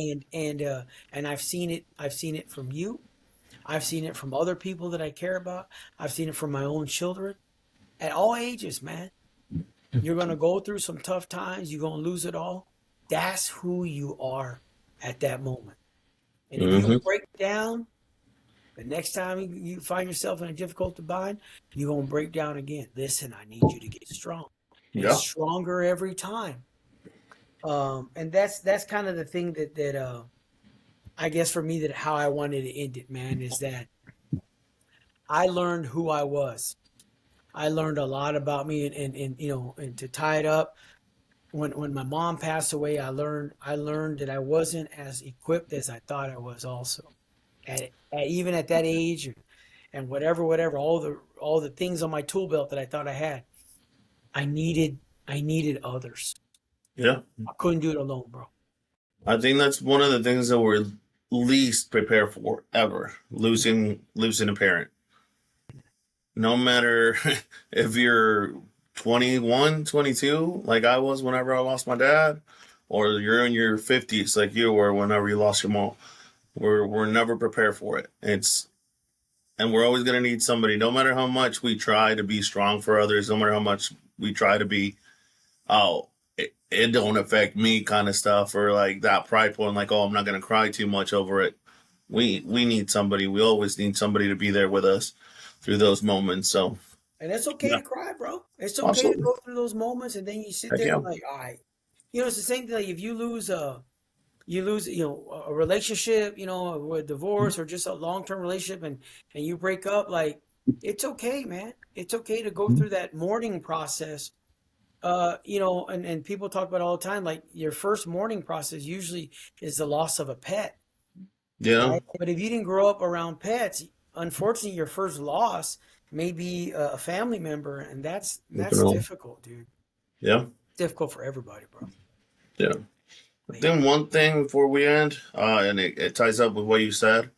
And I've seen it from you. I've seen it from other people that I care about. I've seen it from my own children at all ages, man. You're going to go through some tough times, you're going to lose it all. That's who you are at that moment. And if you Mhm. break down, the next time you find yourself in a difficult bind, you're going to break down again. Listen, I need you to get strong and Yeah. stronger every time. And that's kind of the thing that I guess for me that how I wanted to end it, man, is that I learned who I was. I learned a lot about me, and to tie it up, when my mom passed away, I learned that I wasn't as equipped as I thought I was. Also, even at that age, and whatever, all the things on my tool belt that I thought I had, I needed I needed others. Yeah. I couldn't do it alone, bro. I think that's one of the things that we're least prepared for ever. Losing a parent. No matter if you're 21, 22, like I was whenever I lost my dad, or you're in your 50s like you were whenever you lost your mom. We're never prepared for it. And we're always gonna need somebody, no matter how much we try to be strong for others, no matter how much we try to be, oh, it don't affect me kind of stuff, or like that prideful and like, oh, I'm not gonna cry too much over it. We need somebody. We always need somebody to be there with us through those moments. So And it's okay yeah, to cry, bro. It's okay to absolutely. go through those moments, and then you sit Heck there yeah. and like, all right, it's the same thing. Like if you lose, a relationship, a divorce or just a long term relationship, and you break up, like it's okay, man. It's okay to go through that mourning process. And people talk about it all the time. Like your first mourning process usually is the loss of a pet, Yeah. right? But if you didn't grow up around pets, unfortunately, your first loss may be a family member, and that's Definitely. difficult, dude. Yeah. Difficult for everybody, bro. Yeah. Man. Then one thing before we end, and it ties up with what you said.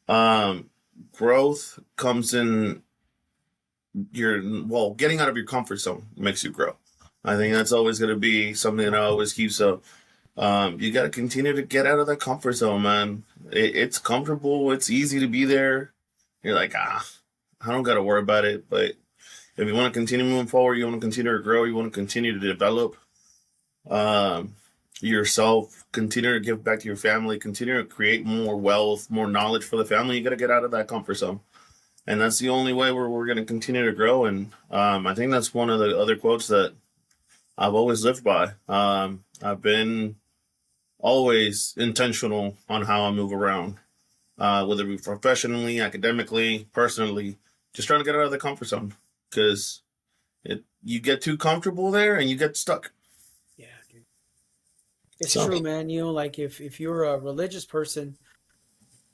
Um, Growth comes in getting out of your comfort zone makes you grow. I think that's always going to be something that I always keep. So, you got to continue to get out of that comfort zone, man. It's comfortable. It's easy to be there. You're like, I don't got to worry about it. But if you want to continue moving forward, you want to continue to grow, you want to continue to develop, um, yourself, continue to give back to your family, continue to create more wealth, more knowledge for the family, you got to get out of that comfort zone. And that's the only way where we're going to continue to grow. And I think that's one of the other quotes that I've always lived by. I've been always intentional on how I move around, whether it be professionally, academically, personally, just trying to get out of the comfort zone because you get too comfortable there and you get stuck. Yeah, dude. It's So, true, man. Like if you're a religious person,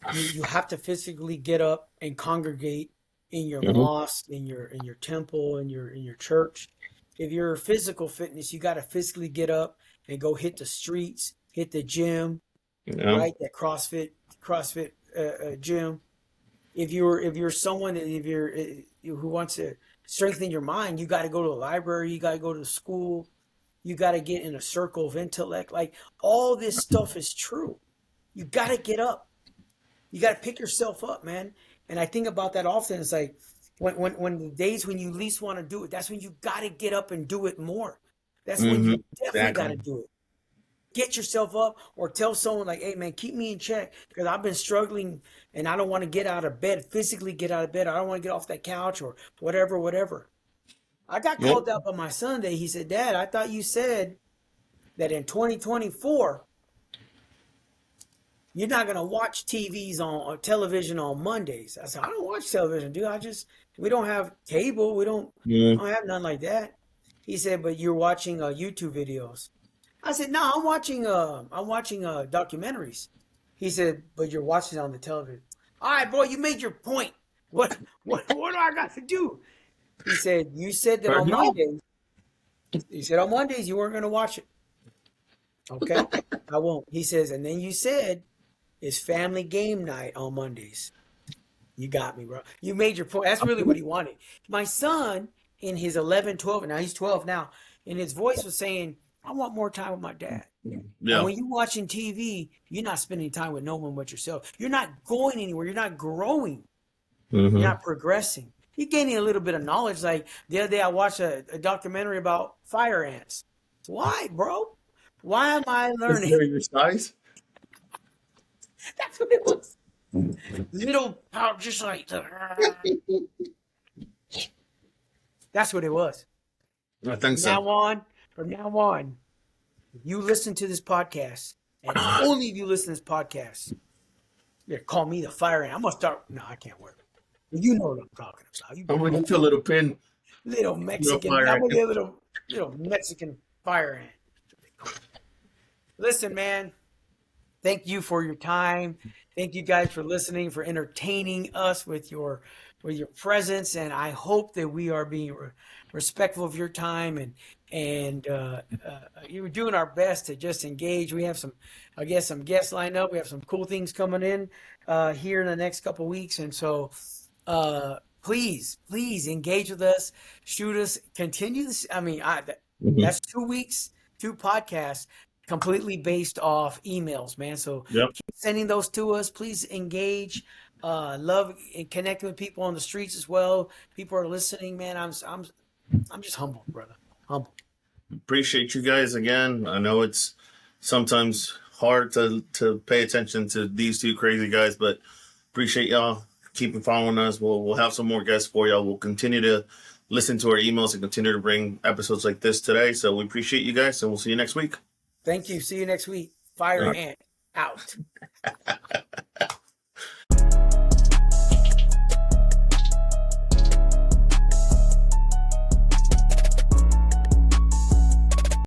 you have to physically get up and congregate in your mhm, mosque, in your temple, in your church. If you're physical fitness, you got to physically get up and go hit the streets, hit the gym, right? That CrossFit gym. If you're someone if you're who wants to strengthen your mind, you got to go to a library, you got to go to school, you got to get in a circle of intellect. Like all this stuff is true. You got to get up. You got to pick yourself up, man. And I think about that often. It's like when the days when you least want to do it, that's when you got to get up and do it more. That's when hmm you definitely got exactly. to do it. Get yourself up or tell someone like, hey man, keep me in check because I've been struggling and I don't want to get out of bed, physically get out of bed. I don't want to get off that couch or whatever. I got Yep. called out by my son today. He said, Dad, I thought you said that in 2024 you're not gonna watch TVs on or television on Mondays. I said, I don't watch television, dude. We don't have cable. Mm-hmm. I don't have nothing like that. He said, but you're watching YouTube videos. I said, no, I'm watching documentaries. He said, but you're watching it on the television. All right, boy, you made your point. What do I got to do? He said, you said that on No. Mondays. He said on Mondays you weren't gonna watch it. Okay, I won't. He says, and then you said it's family game night on Mondays. You got me, bro. You made your point. That's really what he wanted. My son, in his 11, 12, now he's 12 now, in his voice was saying, I want more time with my dad. And Yeah. when you're watching TV, you're not spending time with no one but yourself. You're not going anywhere. You're not growing. You're Mm-hmm. not progressing. You're gaining a little bit of knowledge. Like the other day, I watched a documentary about fire ants. Why, bro? Why am I Is learning? there your size? That's what it was. Little, just like, that's what it was. I think From so. now on, from now on, if you listen to this podcast, and only if you listen to this podcast, you're gonna call me the fire ant. I'm gonna start. No, I can't work. You know what I'm talking about. You I'm gonna get you a little pin. little No Mexican. fire. I'm gonna get a little Mexican fire ant. Listen, man. Thank you for your time. Thank you guys for listening, for entertaining us with your presence, and I hope that we are being respectful of your time and you're doing our best to just engage. We have some, I guess, some guests lined up. We have some cool things coming in here in the next couple of weeks, and so please engage with us, shoot us, continue this. I mean, Mhm. that's 2 weeks, 2 podcasts completely based off emails, man. So Yep. keep sending those to us. Please engage. Love and connecting with people on the streets as well. People are listening, man. I'm just humbled, brother. Humbled. Appreciate you guys again. I know it's sometimes hard to pay attention to these two crazy guys, but appreciate y'all keeping following us. We'll have some more guests for y'all. We'll continue to listen to our emails and continue to bring episodes like this today. So we appreciate you guys, and we'll see you next week. Thank you. See you next week. Fire All Ant out. right.